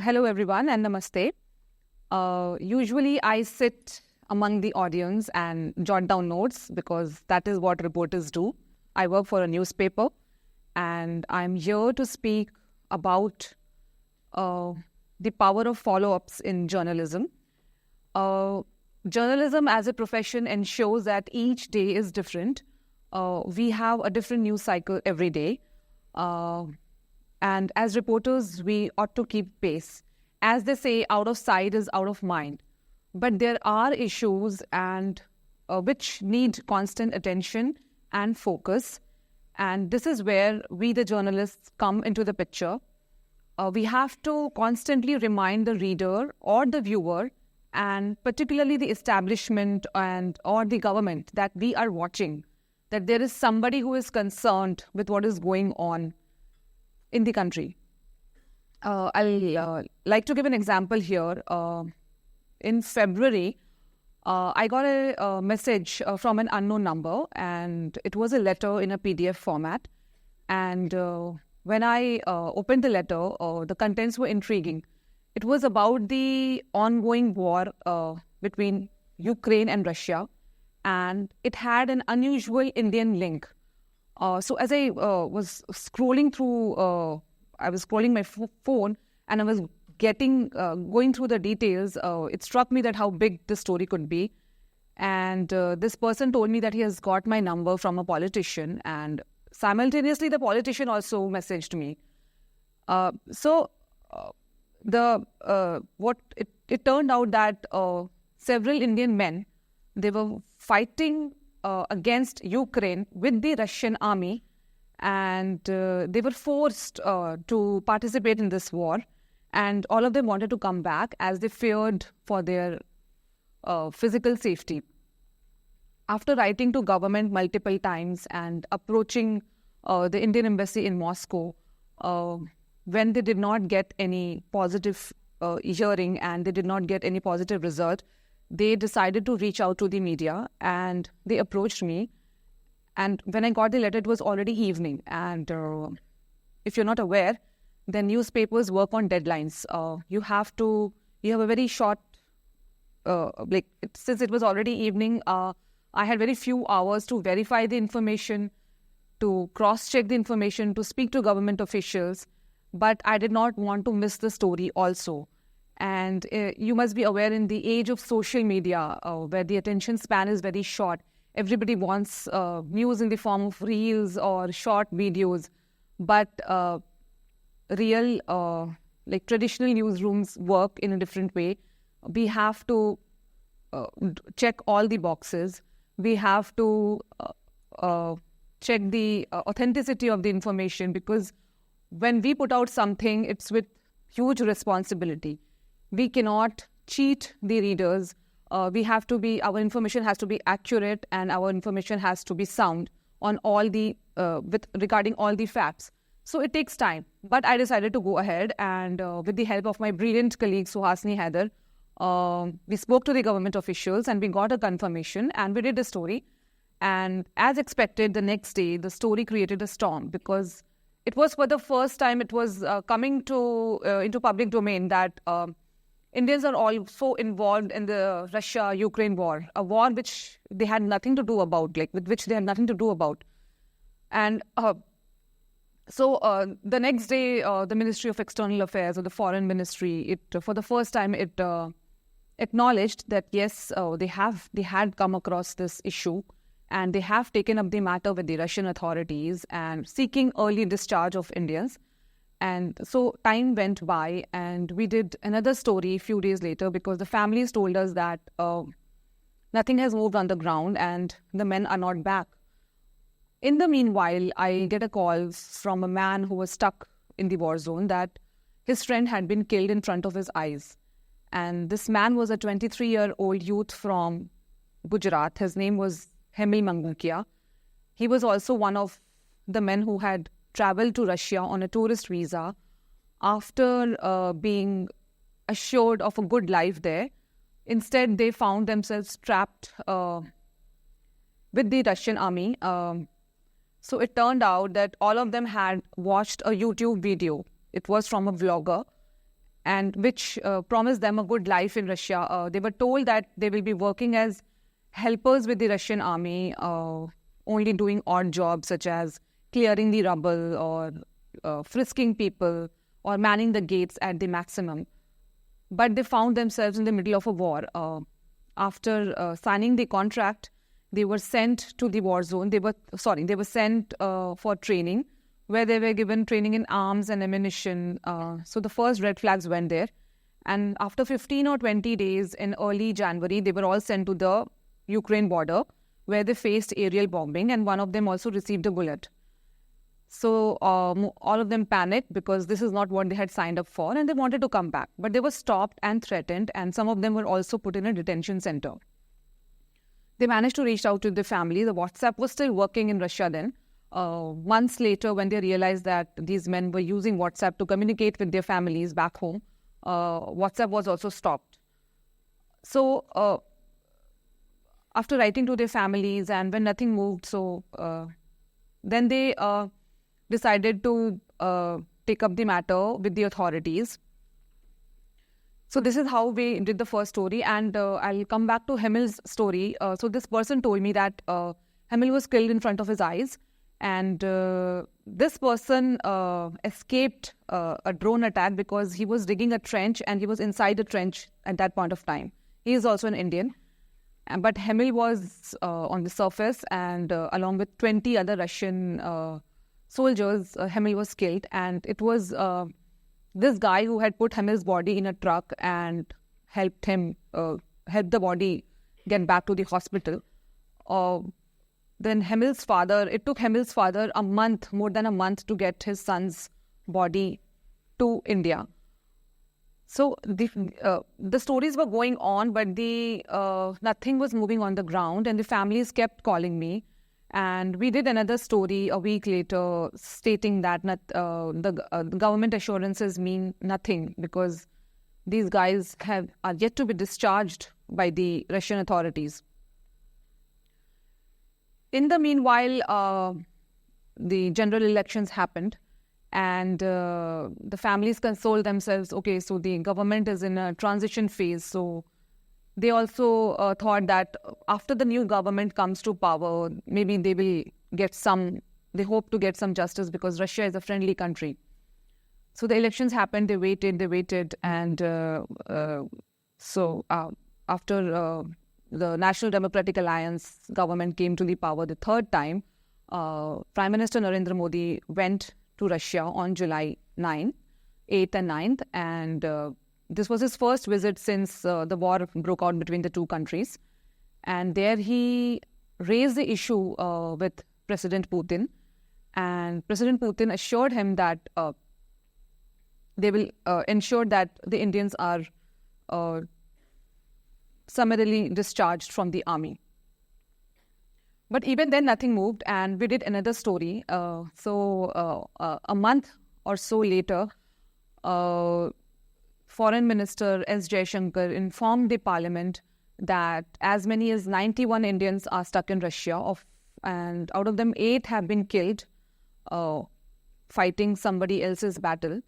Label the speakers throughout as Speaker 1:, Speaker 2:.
Speaker 1: Hello, everyone, and namaste. Usually, I sit among the audience and jot down notes because that is what reporters do. I work for a newspaper, and I'm here to speak about the power of follow-ups in journalism. Journalism as a profession ensures that each day is different. We have a different news cycle every day. And as reporters, we ought to keep pace. As they say, out of sight is out of mind. But there are issues and which need constant attention and focus. And this is where we, the journalists, come into the picture. We have to constantly remind the reader or the viewer, and particularly the establishment or the government, that we are watching, that there is somebody who is concerned with what is going on in the country. I'll like to give an example here. In February, I got a message from an unknown number, and it was a letter in a PDF format. And when I opened the letter, the contents were intriguing. It was about the ongoing war between Ukraine and Russia, and it had an unusual Indian link. So as I was scrolling through, I was scrolling my phone, and I was going through the details. It struck me that how big this story could be. And this person told me that he has got my number from a politician, and simultaneously the politician also messaged me. It turned out that several Indian men, they were fighting against Ukraine with the Russian army, and they were forced to participate in this war, and all of them wanted to come back as they feared for their physical safety. After writing to government multiple times and approaching the Indian embassy in Moscow, when they did not get any positive hearing and they did not get any positive result, they decided to reach out to the media, and they approached me. And when I got the letter, it was already evening. And if you're not aware, then newspapers work on deadlines. You have a very short, since it was already evening, I had very few hours to verify the information, to cross-check the information, to speak to government officials. But I did not want to miss the story also. And you must be aware, in the age of social media, where the attention span is very short, everybody wants news in the form of reels or short videos. But real, traditional newsrooms work in a different way. We have to check all the boxes. We have to check the authenticity of the information, because when we put out something, it's with huge responsibility. We cannot cheat the readers. Our information has to be accurate, and our information has to be sound on regarding all the facts. So it takes time. But I decided to go ahead, and with the help of my brilliant colleague Suhasini Haider, we spoke to the government officials and we got a confirmation, and we did the story. And as expected, the next day, the story created a storm, because it was for the first time it was coming into public domain that Indians are also involved in the Russia-Ukraine war, a war which they had nothing to do about, with which they had nothing to do about. And so the next day, the Ministry of External Affairs, or the Foreign Ministry, for the first time, it acknowledged that yes, they had come across this issue, and they have taken up the matter with the Russian authorities and seeking early discharge of Indians. And so time went by, and we did another story a few days later, because the families told us that nothing has moved on the ground and the men are not back. In the meanwhile, I get a call from a man who was stuck in the war zone that his friend had been killed in front of his eyes. And this man was a 23-year-old youth from Gujarat. His name was Hemil Mangukia. He was also one of the men who had traveled to Russia on a tourist visa after being assured of a good life there. Instead, they found themselves trapped with the Russian army. So it turned out that all of them had watched a YouTube video. It was from a vlogger, and which promised them a good life in Russia. They were told that they will be working as helpers with the Russian army, only doing odd jobs such as clearing the rubble or frisking people or manning the gates at the maximum. But they found themselves in the middle of a war. After signing the contract, they were sent to the war zone. They were sent for training, where they were given training in arms and ammunition. So the first red flags went there. And after 15 or 20 days in early January, they were all sent to the Ukraine border, where they faced aerial bombing, and one of them also received a bullet. So all of them panicked because this is not what they had signed up for, and they wanted to come back. But they were stopped and threatened, and some of them were also put in a detention center. They managed to reach out to the family. The WhatsApp was still working in Russia then. Months later, when they realized that these men were using WhatsApp to communicate with their families back home, WhatsApp was also stopped. So after writing to their families, and when nothing moved, so then they decided to take up the matter with the authorities. So this is how we did the first story, and I'll come back to Hemil's story. So this person told me that Hemil was killed in front of his eyes, and this person escaped a drone attack because he was digging a trench, and he was inside the trench at that point of time. He is also an Indian. But Hemil was on the surface, and along with 20 other Russian soldiers, Hemil was killed. And it was this guy who had put Hemil's body in a truck and helped the body get back to the hospital. Then it took Hemil's father more than a month to get his son's body to India. So the stories were going on, but nothing was moving on the ground, and the families kept calling me. And we did another story a week later stating that the government assurances mean nothing because these guys are yet to be discharged by the Russian authorities. In the meanwhile, the general elections happened. And the families consoled themselves, okay, so the government is in a transition phase. So they also thought that after the new government comes to power, maybe they hope to get some justice because Russia is a friendly country. So the elections happened, they waited. And so after the National Democratic Alliance government came to the power the third time, Prime Minister Narendra Modi went to Russia on July 8th and 9th. And this was his first visit since the war broke out between the two countries. And there he raised the issue with President Putin. And President Putin assured him that they will ensure that the Indians are summarily discharged from the army. But even then, nothing moved, and we did another story. So a month or so later, Foreign Minister S. Jaishankar informed the parliament that as many as 91 Indians are stuck in Russia, and out of them 8 have been killed fighting somebody else's battle,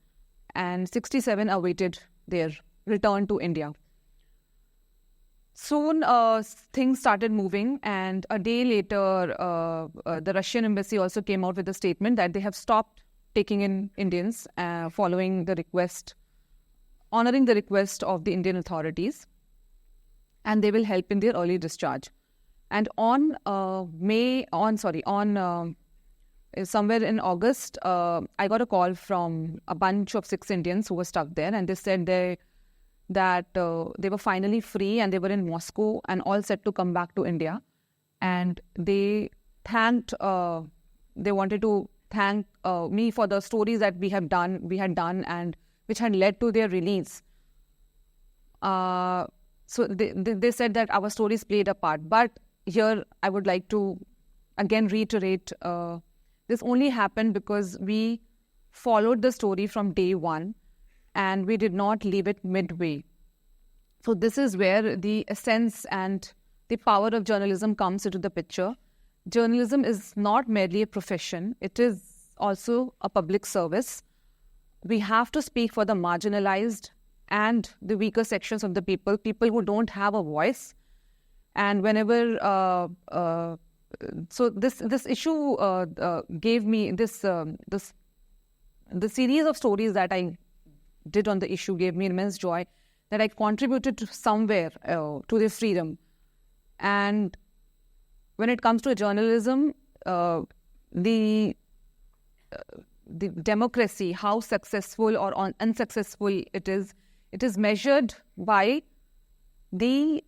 Speaker 1: and 67 awaited their return to India. Soon, things started moving, and a day later, the Russian embassy also came out with a statement that they have stopped taking in Indians, honoring the request of the Indian authorities, and they will help in their early discharge. And somewhere in August, I got a call from a bunch of 6 Indians who were stuck there, and they said that they were finally free and they were in Moscow and all set to come back to India. And they wanted to thank me for the stories that we had done and which had led to their release. So they said that our stories played a part. But here I would like to again reiterate, this only happened because we followed the story from day one, and we did not leave it midway. So this is where the essence and the power of journalism comes into the picture. Journalism is not merely a profession, it is also a public service. We have to speak for the marginalized and the weaker sections of the people who don't have a voice. And whenever so this issue gave me this the series of stories that I did on the issue gave me immense joy, that I contributed to somewhere to the freedom. And when it comes to journalism, the democracy, how successful or unsuccessful it is measured by the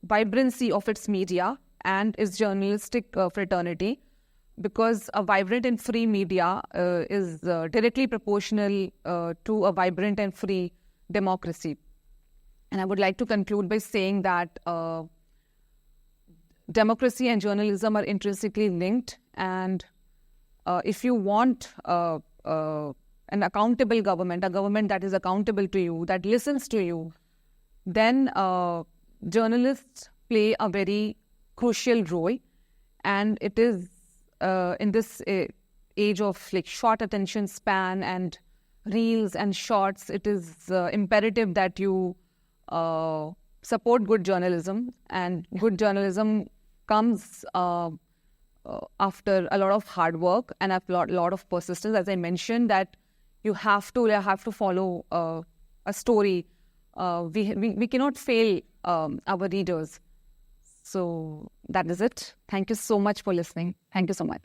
Speaker 1: vibrancy of its media and its journalistic fraternity, because a vibrant and free media is directly proportional to a vibrant and free democracy. And I would like to conclude by saying that democracy and journalism are intrinsically linked, and if you want an accountable government, a government that is accountable to you, that listens to you, then journalists play a very crucial role. And it is in this age of like short attention span and reels and shorts, it is imperative that you support good journalism. And good journalism comes after a lot of hard work and a lot of persistence. As I mentioned, that you have to follow a story. We cannot fail our readers. So that is it. Thank you so much for listening. Thank you so much.